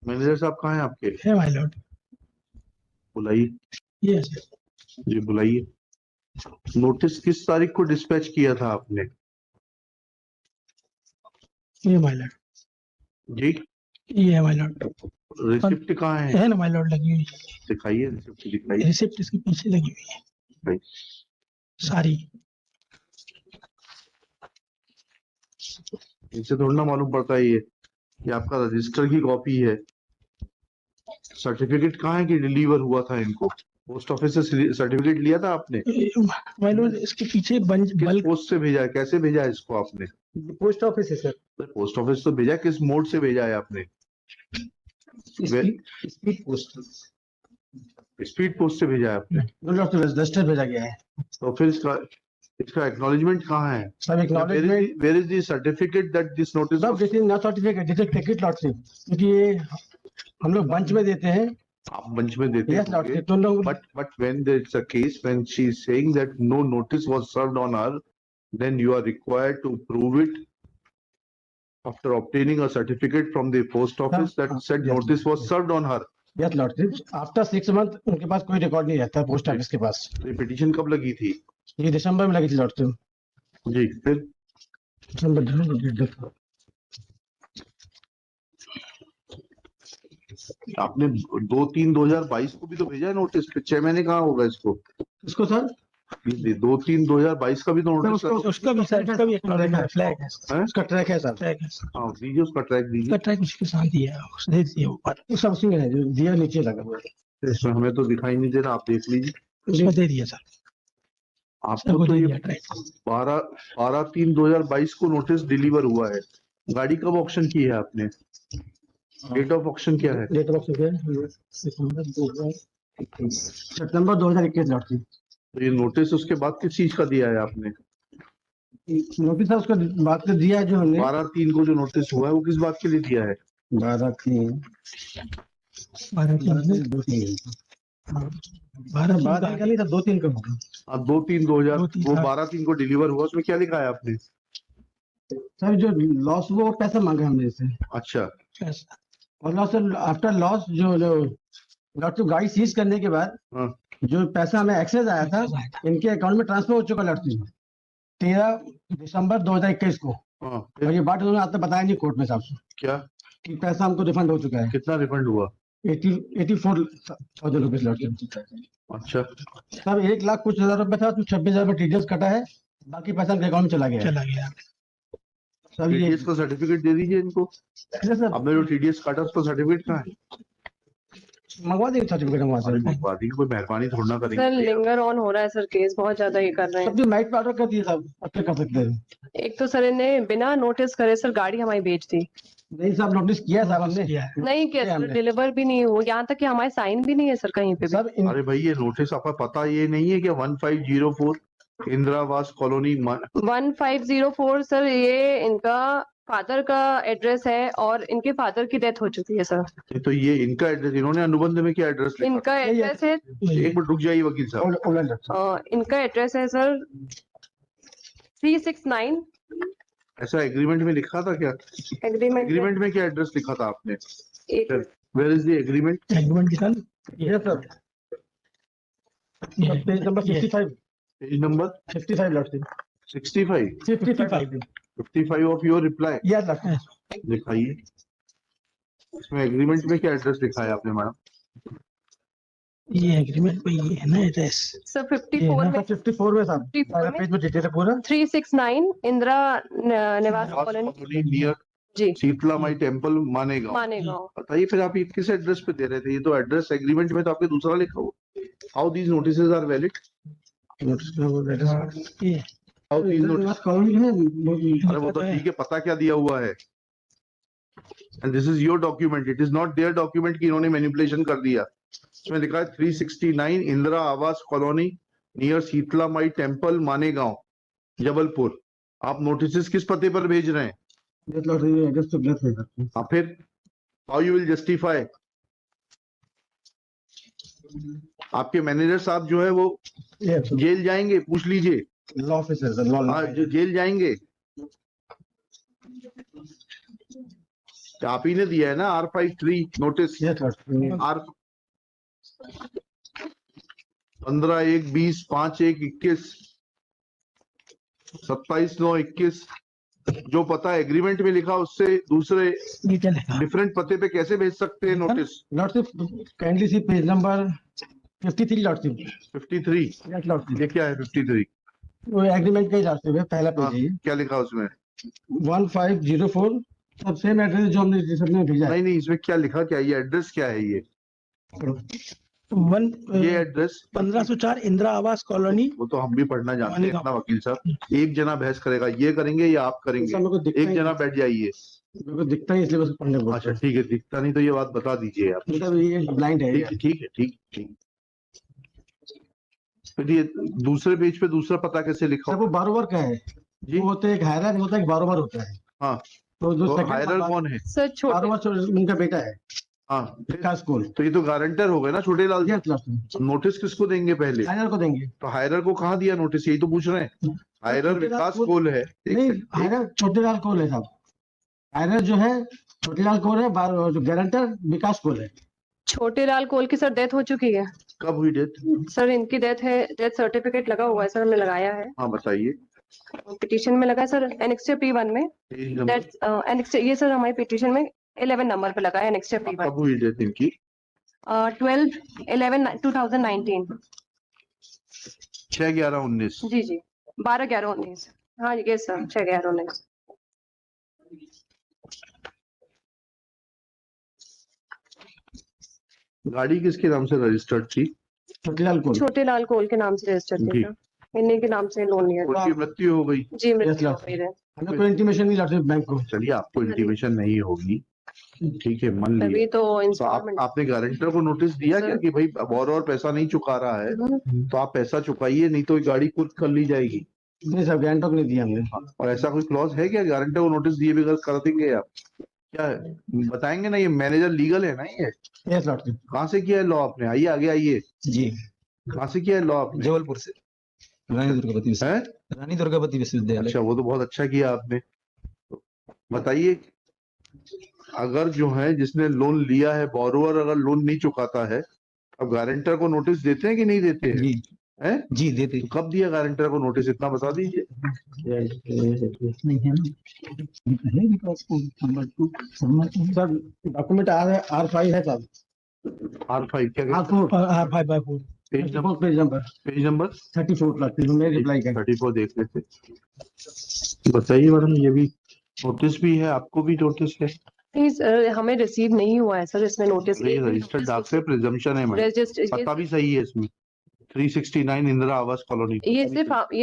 Manager साहब कहाँ हैं आपके? है माय लॉर्ड। बुलाइए। यस जी बुलाइए। नोटिस किस तारीख को डिस्पैच किया था आपने? ये माय लॉर्ड। जी ये है माय लॉर्ड। रिसिप्ट कहाँ है? है ना माय लॉर्ड, लगी हुई है। दिखाइए रिसिप्ट दिखाइए। रिसिप्ट इसके पीछे लगी हुई है भाई सारी। इनसे थोड़ा ना मालूम पड़ता है ये आपका रजिस्टर की कॉपी है। सर्टिफिकेट कहाँ है कि डिलीवर हुआ था इनको? पोस्ट ऑफिस से सर्टिफिकेट लिया था आपने? माय लॉर्ड इसके पीछे किस पोस्ट से भेजा है? कैसे भेजा है इसको आपने? पोस्ट ऑफिस है सर। पोस्ट ऑफिस तो भेजा, किस मोड से भेजा है आपने? Speed post. स्पीड पोस्ट से भेजा है आपने? रजिस्टर भेजा गया है। तो फिर इसका एक्नॉलेजमेंट कहाँ है? सब acknowledgement. Where is the certificate that this notice? सब this is not certificate, this is ticket lotship, क्योंकि ये हम लोग बंच में देते हैं। आप बंच में देते Yes, Lord, हैं। But when there's a case when she is saying that no notice was served on her, then you are required to prove it after obtaining a certificate from the post office that said yes, notice was served on her. Yes, Lord. After 6 month उनके पास कोई record नहीं रहता post office के पास। ये petition कब लगी थी? ये दिसंबर में लगी थी लॉर्ड। जी फिर आपने 2/3/2022 को भी तो भेजा है नोटिस, 6 महीने कहाँ होगा इसको? इसको सर 2/3/2022 का भी तो नोटिस? उसका भी सर, इसका भी फ्लैग है, उसका ट्रैक है सर। हाँ दीजिए, उसका ट्रैक दीजिए। उसका ट्रैक उसके साथ दिया है, उसने दिया ऊपर, वो सब उसी में है जो दिया नीचे लगा हुआ है। इसमें हमें तो दिखाई नहीं दे रहा, आप देख लीजिए। उसमें दे दिया सर, आपको तो ये 12/3/2022 को नोटिस डिलीवर हुआ है। गाड़ी कब ऑक्शन की है आपने? डेट ऑफ ऑक्शन क्या है? डेट ऑफ ऑक्शन क्या है? सितंबर 2021 लॉर्ड। तो ये नोटिस उसके बाद किस चीज का दिया है आपने? नोटिस है उसका बात कर दिया है जो हमने। 12/3 को जो नोटिस हुआ है वो किस बात के लिए दिया है? 12/3 का नहीं था, 2/3 का होगा। अब 2/3/2000 वो 12/3 को डिलीवर हुआ, उसमें क्या लिखा है आपने? सर जो लॉस वो पैसा मांगा हमने इससे। अच्छा और लॉस आफ्टर लॉस जो गाड़ी सीज करने के बाद जो पैसा हमें एक्सेस आया था इनके अकाउंट में ट्रांसफर हो चुका लड़की 13 दिसंबर 2021 को। और ये बात उन्होंने आपने बताया नहीं कोर्ट में साहब से। क्या कि पैसा हमको रिफंड हो चुका है। कितना रिफंड हुआ? 84,000 रुपीज लौटे। अच्छा सर 1,00,000 कुछ हजार रुपए था, तो 26,000 रुपए टीडीएस कटा है, बाकी पैसा उनके अकाउंट में चला गया। सर ये टीडीएस का सर्टिफिकेट दे दीजिए इनको। सर आपने जो टीडीएस काटा उसका सर्टिफिकेट कहाँ है? मंगवा देंगे सर्टिफिकेट मंगवा सर। मंगवा दी, कोई मेहरबानी थोड़ा ना करेंगे। सर लिंगर ऑन हो रहा है सर, केस बहुत ज्यादा ये कर रहे हैं। सब जो नाइट पे ऑर्डर कर दिए साहब, अब क्या कर सकते हैं। एक तो सर इन्हें बिना नोटिस करे सर गाड़ी हमारी बेच दी। नहीं साहब नोटिस किया साहब हमने। नहीं किया सर, डिलीवर भी नहीं हुआ, यहाँ तक कि हमारे साइन भी नहीं है सर कहीं पे भी। सर अरे भाई ये नोटिस आपका पता ये नहीं है कि 1504 इंदिरा आवास कॉलोनी 1504 सर ये इनका फादर का एड्रेस है और इनके फादर की डेथ हो चुकी है सर। तो ये इनका एड्रेस, इन्होंने अनुबंध में क्या एड्रेस लिखा? इनका एड्रेस है, एक मिनट रुक जाइए वकील साहब। इनका एड्रेस है सर 369। ऐसा एग्रीमेंट में लिखा था क्या? एग्रीमेंट में क्या एड्रेस लिखा था आपने? Where is the agreement? Agreement की सर ये sir page number 65। Page number 55 lord. 55 of your reply. Yes lord. दिखाइए इसमें एग्रीमेंट में क्या एड्रेस लिखा है आपने मैडम? ये एग्रीमेंट में ये है ना एड्रेस सर 54 में, 54 में साहब पेज में डिटेल है पूरा। 369 इंदिरा निवास कॉलोनी नियर जी शीतला माई टेम्पल मानेगांव। बताइए फिर आप ये किस एड्रेस पे दे रहे थे? ये तो एड्रेस एग्रीमेंट में तो आपके दूसरा लिखा हुआ। How these notices are valid? अरे वो तो ठीक है, पता क्या दिया हुआ है? And this is your document, it is not there document कि इन्होंने मैनिपुलेशन कर दिया। इसमें लिखा है 369 Indira Awas colony near Sheetla Mai temple Manegaon Jabalpur. आप नोटिस किस पते पर भेज रहे हैं? फिर हाउ यू विल जस्टिफाई? आपके मैनेजर साहब जो है वो जेल जाएंगे, पूछ लीजिए। लॉ ऑफिसर जो जेल जाएंगे। आप ही ने दिया है ना R53 notice Yes, Lord. R 15/1/20 5/1/21 27/9/21 जो पता एग्रीमेंट में लिखा उससे दूसरे ये क्या लिखा? डिफरेंट पते पे कैसे भेज सकते हैं notice? Lordship, kindly see page number 53, Lordship. 53 Yes, Lordship. ये क्या है 53? वो एग्रीमेंट का ही Lordship है, पहला हाँ, पेज है ये। क्या लिखा उसमें? 1504 सब सेम एड्रेस जो हमने सबने भेजा है। नहीं नहीं, इसमें क्या लिखा, क्या ये एड्रेस क्या है ये एड्रेस 1504 इंदिरा आवास कॉलोनी। वो तो हम भी पढ़ना जानते हैं इतना वकील साहब। एक जना बहस करेगा, ये करेंगे या आप करेंगे? मेरे को दिखता एक ही जना बैठ जाइए। मेरे को दिखता ही इसलिए बस पढ़ने को। अच्छा ठीक है, दिखता नहीं तो ये बात बता दीजिए आप। मतलब ये ब्लाइंड है। ठीक है ठीक है ठीक। फिर ये दूसरे पेज पे दूसरा पता कैसे लिखा? सर वो बारोबार का है जी वो होता है, एक हायरर होता है, एक बारोबार होता है। हाँ, तो जो तो सेकंड हायरर कौन है? सर छोटे बारोबार उनका बेटा है हाँ, विकास कोल। तो ये तो गारंटर हो गए ना छोटे लाल। यस लॉर्ड, नोटिस किसको देंगे पहले? हायरर को देंगे। तो हायरर को कहाँ दिया नोटिस, यही तो पूछ रहे हैं। हायरर छोटे लाल विकास कोल- कोल है। नहीं, हायरर छोटे लाल कोल है साहब। हायरर जो है छोटे लाल कोल है, जो गारंटर विकास कोल है। छोटे लाल कोल की सर डेथ हो चुकी है। कब हुई डेथ? सर इनकी डेथ है, डेथ सर्टिफिकेट लगा हुआ है सर, हमने लगाया है। हाँ बताइए। पिटीशन में लगा है सर, एनेक्स्चर P1 में। पेज नंबर दैट्स एनेक्स्चर, ये सर हमारी पिटीशन में 11 नंबर पे लगा है एनेक्स्चर P1। कब हुई डेथ इनकी? 12/11/2019। 6/11/19। जी जी 12/11/19। हाँ ये सर 6/11/19। गाड़ी किसके नाम से रजिस्टर्ड थी? छोटे लाल कोल। छोटे लाल कोल के नाम से रजिस्टर जी। थी सर, इन्हीं के नाम से लोन लिया था। उनकी मृत्यु हो गई। जी मृत्यु हो Lord. गई है। हमें कोई इंटीमेशन नहीं लॉर्ड बैंक को। चलिए, आपको इंटीमेशन नहीं होगी, ठीक है, मान तभी लिया। तो तो इंस्टॉलमेंट। आपने गारंटर को नोटिस दिया क्या कि भाई अब और पैसा नहीं चुका रहा है तो आप पैसा चुकाइए, नहीं तो ये गाड़ी खुद कर ली जाएगी। नहीं सर, गारंटर को नहीं दिया हमने। और ऐसा कोई क्लॉज है क्या गारंटर को नोटिस दिए बगैर कर देंगे आप? क्या है? बताएंगे ना, ये मैनेजर लीगल है ना ये? Yes Lord. कहाँ से किया है लॉ आपने? आइए आगे आइए। जी, कहाँ से किया है लॉ आपने? जबलपुर से, रानी दुर्गावती है? रानी दुर्गावती विश्वविद्यालय। अच्छा, वो तो बहुत अच्छा किया आपने। बताइए, अगर जो है जिसने लोन लिया है, बोरोवर अगर लोन नहीं चुकाता है, अब गारंटर को नोटिस देते हैं कि नहीं देते हैं? जी हैं? जी देते तो कब दिया गारंटर को नोटिस, इतना बता दीजिए। नहीं है सर, डॉक्यूमेंट R5 है सर। R5 क्या कहते R4 page number? Page number page number 34 में रिप्लाई कर। 34 देख लेते। बताइए मैडम, ये भी नोटिस भी है, आपको भी नोटिस है? नहीं सर हमें रिसीव नहीं हुआ है सर इसमें नोटिस। ये रजिस्टर्ड डाक से प्रिजम्पशन है मैडम, पता भी सही है इसमें। 369 इंदिरा आवास कॉलोनी। ये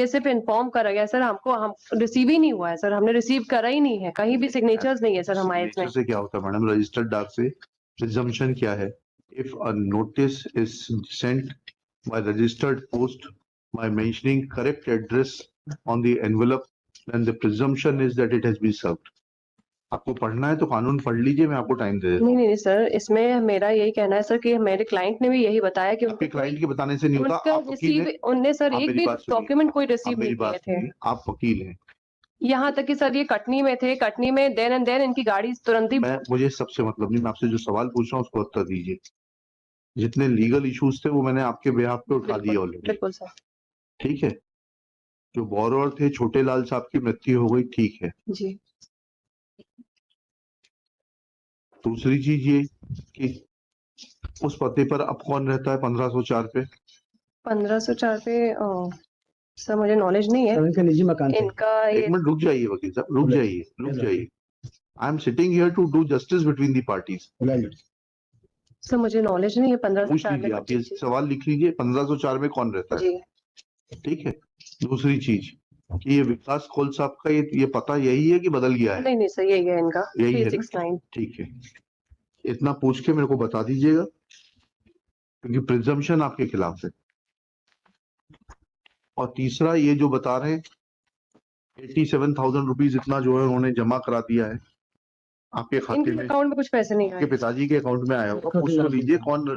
सिर्फ इन्फॉर्म करा गया सर हमको, हम रिसीव ही नहीं हुआ है सर, हमने रिसीव करा ही नहीं है, कहीं भी सिग्नेचर्स नहीं है सर हमारे इसमें। से क्या होता है मैडम, रजिस्टर्ड डाक से प्रिजम्पशन क्या है? If a notice is sent by registered post by mentioning correct address on the envelope, then the presumption is that it has been served. आपको पढ़ना है तो कानून पढ़ लीजिए, मैं आपको टाइम दे देता हूँ। नहीं सर, इसमें मेरा यही कहना है सर कि मेरे क्लाइंट ने भी यही बताया कि आपके क्लाइंट के बताने से नहीं होता। उनका आप वकील हैं, उनने सर आप एक मेरी भी बात सुनिए। डॉक्यूमेंट कोई आप रिसीव मेरी नहीं बात किए थे। सुनिए, आप वकील हैं। यहाँ तक कि सर ये कटनी में थे, कटनी में देन एंड देन इनकी गाड़ी तुरंत ही। मुझे सबसे मतलब नहीं, मैं आपसे जो सवाल पूछ रहा हूँ उसको उत्तर दीजिए। जितने लीगल इश्यूज थे वो मैंने आपके बिहाफ पे उठा दिए ऑलरेडी, बिल्कुल सर। ठीक है? जो बोरोवर थे छोटे लाल साहब की मृत्यु हो गई, ठीक है। जी दूसरी चीज ये कि उस पते पर अब कौन रहता है 1504 पे? 1504 पे सर मुझे नॉलेज नहीं है इनका निजी मकान है। इनका। एक ये मिनट रुक जाइए वकील साहब, रुक जाइए। I am sitting here to do justice between the parties. Sir मुझे नॉलेज नहीं है पूछ 1504 लीजिए, में। आप ये सवाल लिख लीजिए, 1504 में कौन रहता है, जी ठीक है? दूसरी चीज कि ये विकास खोल साहब का ये पता यही है कि बदल गया है? नहीं सर यही है इनका, यही है ना? 369। ठीक है, इतना पूछ के मेरे को बता दीजिएगा, क्योंकि प्रिजम्पशन आपके खिलाफ है। और तीसरा ये जो बता रहे हैं 87,000 रुपीज इतना जो है उन्होंने जमा करा दिया है आपके खाते इनके में, अकाउंट में कुछ पैसे नहीं आपके आए। पिताजी के अकाउंट में आया होगा, पूछ तो लीजिए कौन।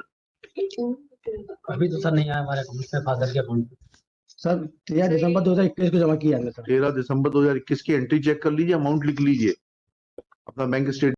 अभी तो सर नहीं आया हमारे अकाउंट में, फादर के अकाउंट में। सर 13 दिसंबर 2021 को जमा किया हमने सर। 13 दिसंबर 2021 की एंट्री चेक कर लीजिए, अमाउंट लिख लीजिए, अपना बैंक स्टेटमेंट